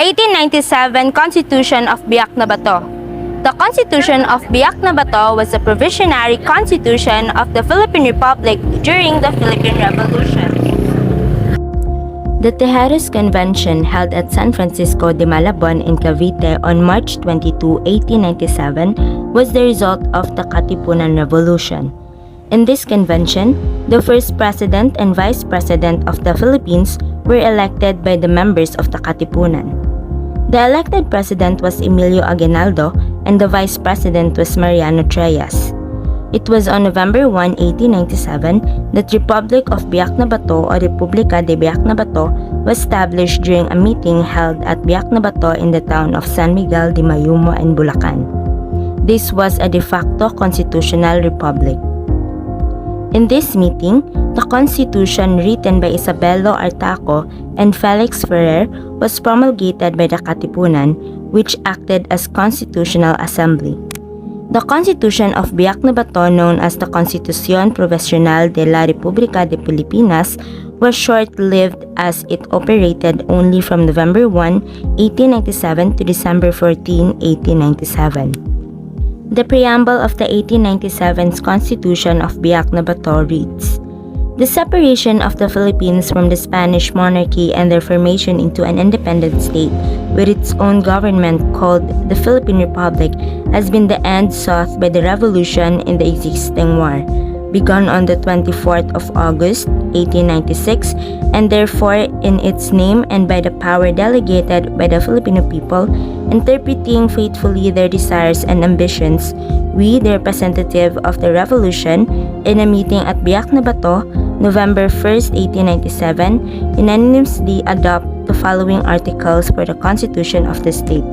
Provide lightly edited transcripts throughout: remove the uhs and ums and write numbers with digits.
1897 Constitution of Biak na Bato. The Constitution of Biak na Bato was a provisionary constitution of the Philippine Republic during the Philippine Revolution. The Tejeros Convention held at San Francisco de Malabon in Cavite on March 22, 1897 was the result of the Katipunan Revolution. In this convention, the first president and vice president of the Philippines were elected by the members of the Katipunan. The elected president was Emilio Aguinaldo and the vice president was Mariano Trias. It was on November 1, 1897 that Republic of Biak na Bato or Republica de Biak na Bato was established during a meeting held at Biak na Bato in the town of San Miguel de Mayumo and Bulacan. This was a de facto constitutional republic. In this meeting, the constitution written by Isabelo Artaco and Felix Ferrer was promulgated by the Katipunan, which acted as constitutional assembly. The Constitution of Biak na Bato, known as the Constitución Provisional de la República de Filipinas, was short-lived as it operated only from November 1, 1897 to December 14, 1897. The preamble of the 1897's Constitution of Biak na Bato reads, "The separation of the Philippines from the Spanish monarchy and their formation into an independent state with its own government called the Philippine Republic has been the end sought by the revolution in the existing war, begun on the 24th of August, 1896, and therefore in its name and by the power delegated by the Filipino people, interpreting faithfully their desires and ambitions, we, the representative of the revolution, in a meeting at Biak na Bato, November 1st, 1897, unanimously adopt the following articles for the Constitution of the state."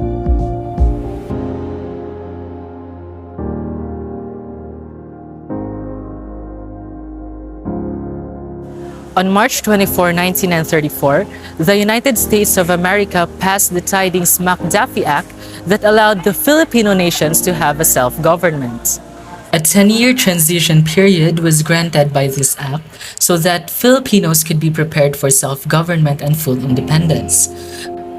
On March 24, 1934, the United States of America passed the Tidings-McDuffie Act that allowed the Filipino nations to have a self-government. A 10-year transition period was granted by this act so that Filipinos could be prepared for self-government and full independence.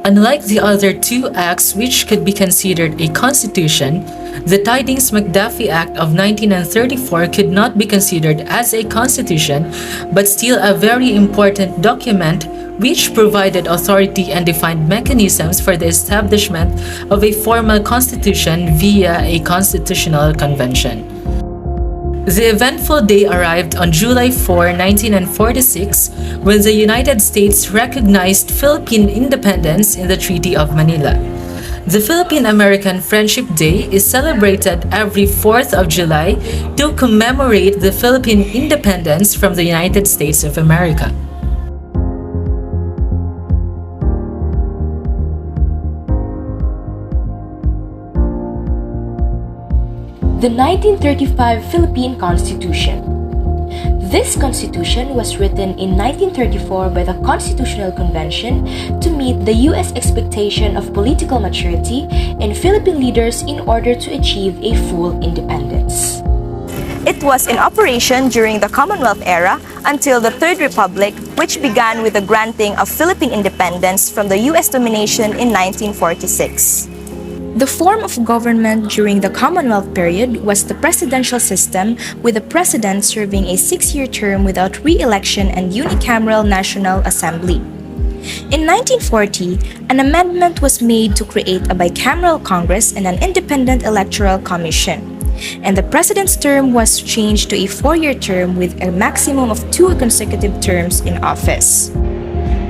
Unlike the other two acts which could be considered a constitution, the Tidings-McDuffie Act of 1934 could not be considered as a constitution, but still a very important document which provided authority and defined mechanisms for the establishment of a formal constitution via a constitutional convention. The eventful day arrived on July 4, 1946, when the United States recognized Philippine independence in the Treaty of Manila. The Philippine-American Friendship Day is celebrated every 4th of July to commemorate the Philippine independence from the United States of America. The 1935 Philippine Constitution. This constitution was written in 1934 by the Constitutional Convention to meet the U.S. expectation of political maturity in Philippine leaders in order to achieve a full independence. It was in operation during the Commonwealth era until the Third Republic, which began with the granting of Philippine independence from the U.S. domination in 1946. The form of government during the Commonwealth period was the presidential system, with the president serving a 6-year term without re-election and unicameral National Assembly. In 1940, an amendment was made to create a bicameral Congress and an independent electoral commission, and the president's term was changed to a 4-year term with a maximum of 2 consecutive terms in office.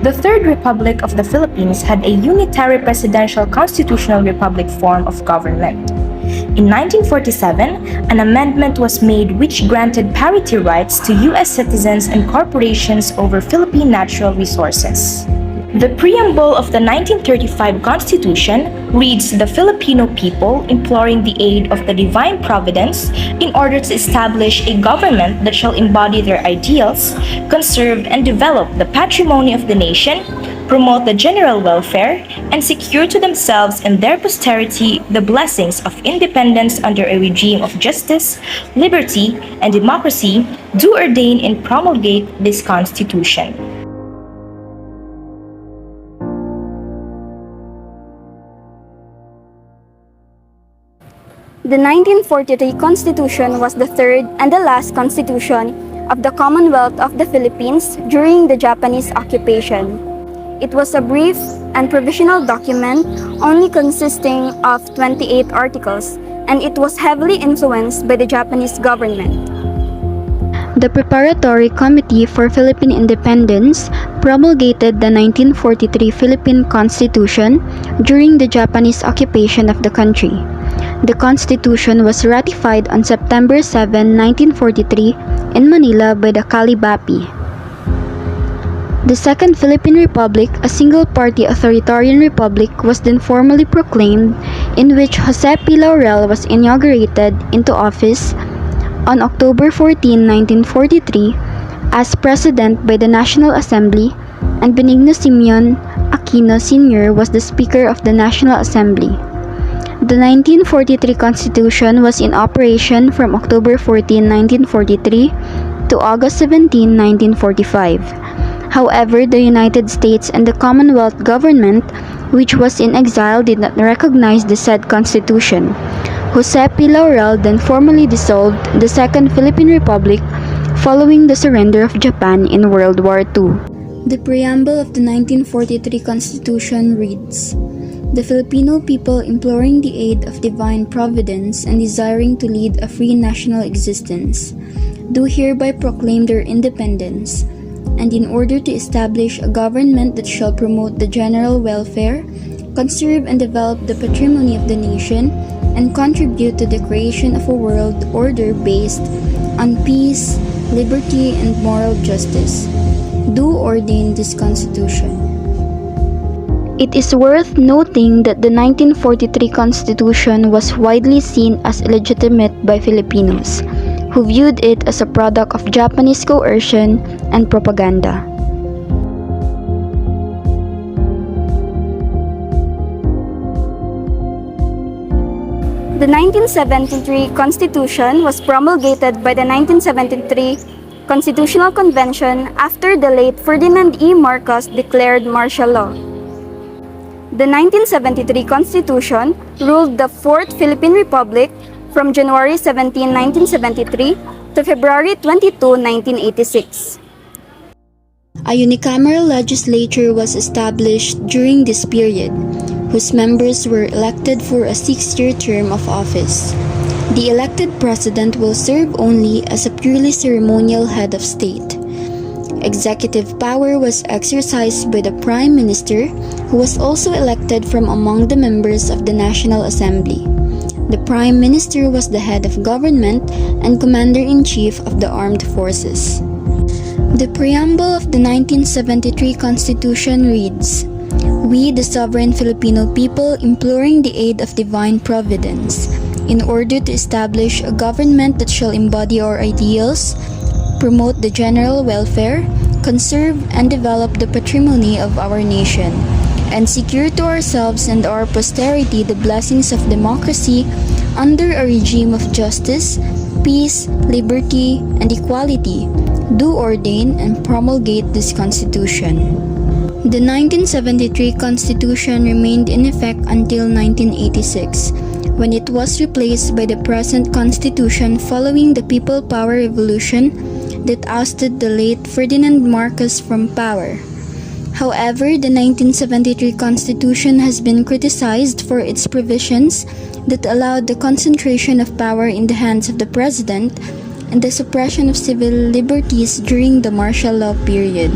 The Third Republic of the Philippines had a unitary presidential constitutional republic form of government. In 1947, an amendment was made which granted parity rights to U.S. citizens and corporations over Philippine natural resources. The preamble of the 1935 Constitution reads the Filipino people imploring the aid of the divine providence in order to establish a government that shall embody their ideals, conserve and develop the patrimony of the nation, promote the general welfare, and secure to themselves and their posterity the blessings of independence under a regime of justice, liberty, and democracy, do ordain and promulgate this Constitution. The 1943 Constitution was the third and the last constitution of the Commonwealth of the Philippines during the Japanese occupation. It was a brief and provisional document only consisting of 28 articles, and it was heavily influenced by the Japanese government. The Preparatory Committee for Philippine Independence promulgated the 1943 Philippine Constitution during the Japanese occupation of the country. The Constitution was ratified on September 7, 1943 in Manila by the Calibapi. The Second Philippine Republic, a single-party authoritarian republic, was then formally proclaimed, in which Jose P. Laurel was inaugurated into office on October 14, 1943, as President by the National Assembly, and Benigno Simeon Aquino Sr. was the Speaker of the National Assembly. The 1943 Constitution was in operation from October 14, 1943 to August 17, 1945. However, the United States and the Commonwealth government, which was in exile, did not recognize the said Constitution. Jose P. Laurel then formally dissolved the Second Philippine Republic following the surrender of Japan in World War II. The preamble of the 1943 Constitution reads, "The Filipino people, imploring the aid of divine providence and desiring to lead a free national existence, do hereby proclaim their independence, and in order to establish a government that shall promote the general welfare, conserve and develop the patrimony of the nation, and contribute to the creation of a world order based on peace, liberty, and moral justice, do ordain this Constitution." It is worth noting that the 1943 Constitution was widely seen as illegitimate by Filipinos, who viewed it as a product of Japanese coercion and propaganda. The 1973 Constitution was promulgated by the 1973 Constitutional Convention after the late Ferdinand E. Marcos declared martial law. The 1973 Constitution ruled the Fourth Philippine Republic from January 17, 1973 to February 22, 1986. A unicameral legislature was established during this period, whose members were elected for a 6-year term of office. The elected president will serve only as a purely ceremonial head of state. Executive power was exercised by the Prime Minister, who was also elected from among the members of the National Assembly. The Prime Minister was the head of government and Commander-in-Chief of the Armed Forces. The preamble of the 1973 Constitution reads, "We, the sovereign Filipino people, imploring the aid of divine providence, in order to establish a government that shall embody our ideals, promote the general welfare, conserve and develop the patrimony of our nation, and secure to ourselves and our posterity the blessings of democracy under a regime of justice, peace, liberty, and equality, do ordain and promulgate this Constitution." The 1973 Constitution remained in effect until 1986, when it was replaced by the present Constitution following the People Power Revolution that ousted the late Ferdinand Marcos from power. However, the 1973 Constitution has been criticized for its provisions that allowed the concentration of power in the hands of the President and the suppression of civil liberties during the martial law period.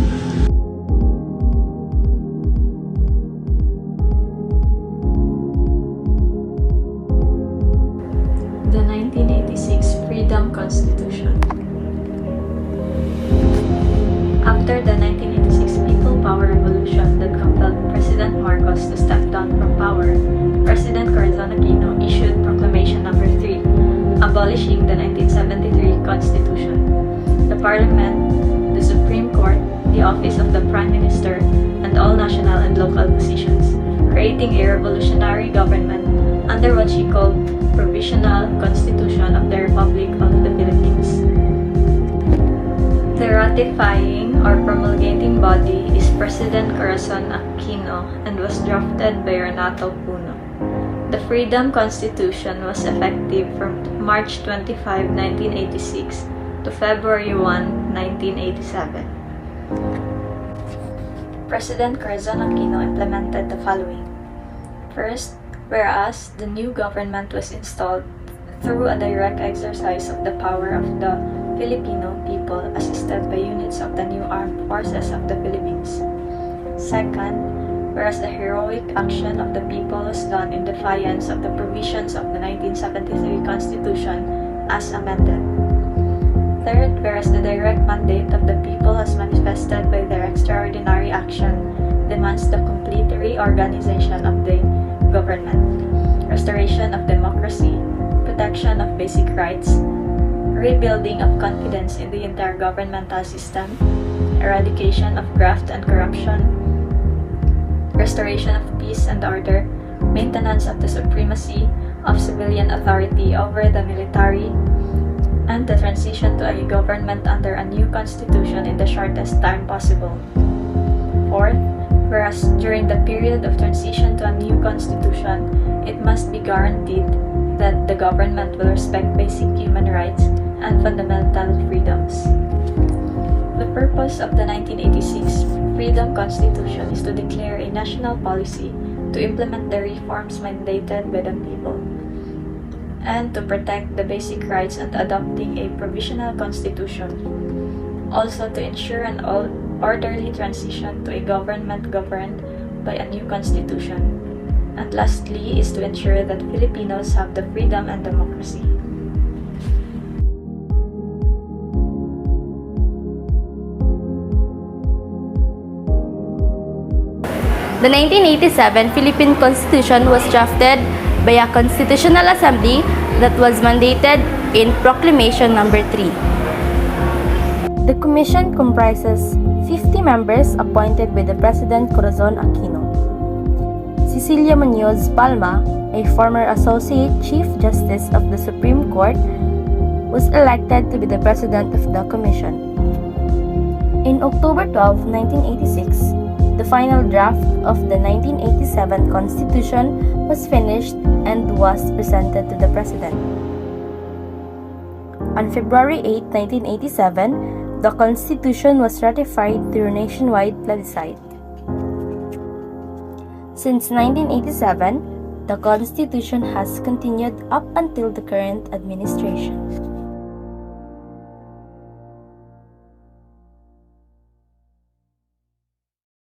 The 1986 Freedom Constitution. After the 1986 People Power Revolution that compelled President Marcos to step down from power, President Corazon Aquino issued Proclamation No. 3, abolishing the 1973 Constitution. The Parliament, the Supreme Court, the office of the Prime Minister, and all national and local positions, creating a revolutionary government under what she called Provisional Constitution of the Republic of the Philippines. The ratifying or promulgating body is President Corazon Aquino and was drafted by Renato Puno. The Freedom Constitution was effective from March 25, 1986 to February 1, 1987. President Corazon Aquino implemented the following. First, whereas the new government was installed through a direct exercise of the power of the Filipino people assisted by units of the new armed forces of the Philippines. Second, whereas the heroic action of the people was done in defiance of the provisions of the 1973 Constitution as amended. Third, whereas the direct mandate of the people as manifested by their extraordinary action demands the complete reorganization of the government, restoration of democracy, protection of basic rights, rebuilding of confidence in the intergovernmental system, eradication of graft and corruption, restoration of peace and order, maintenance of the supremacy of civilian authority over the military, and the transition to a government under a new constitution in the shortest time possible. Fourth, whereas during the period of transition to a new constitution, it must be guaranteed that the government will respect basic human rights and fundamental freedoms. The purpose of the 1986 Freedom Constitution is to declare a national policy to implement the reforms mandated by the people, and to protect the basic rights and adopting a provisional constitution. Also to ensure an orderly transition to a government governed by a new constitution. And lastly is to ensure that Filipinos have the freedom and democracy. The 1987 Philippine Constitution was drafted by a Constitutional Assembly that was mandated in Proclamation Number 3. The Commission comprises 50 members appointed by the President Corazon Aquino. Cecilia Muñoz Palma, a former Associate Chief Justice of the Supreme Court, was elected to be the President of the Commission. In October 12, 1986, the final draft of the 1987 Constitution was finished and was presented to the President. On February 8, 1987, the Constitution was ratified through nationwide plebiscite. Since 1987, the Constitution has continued up until the current administration.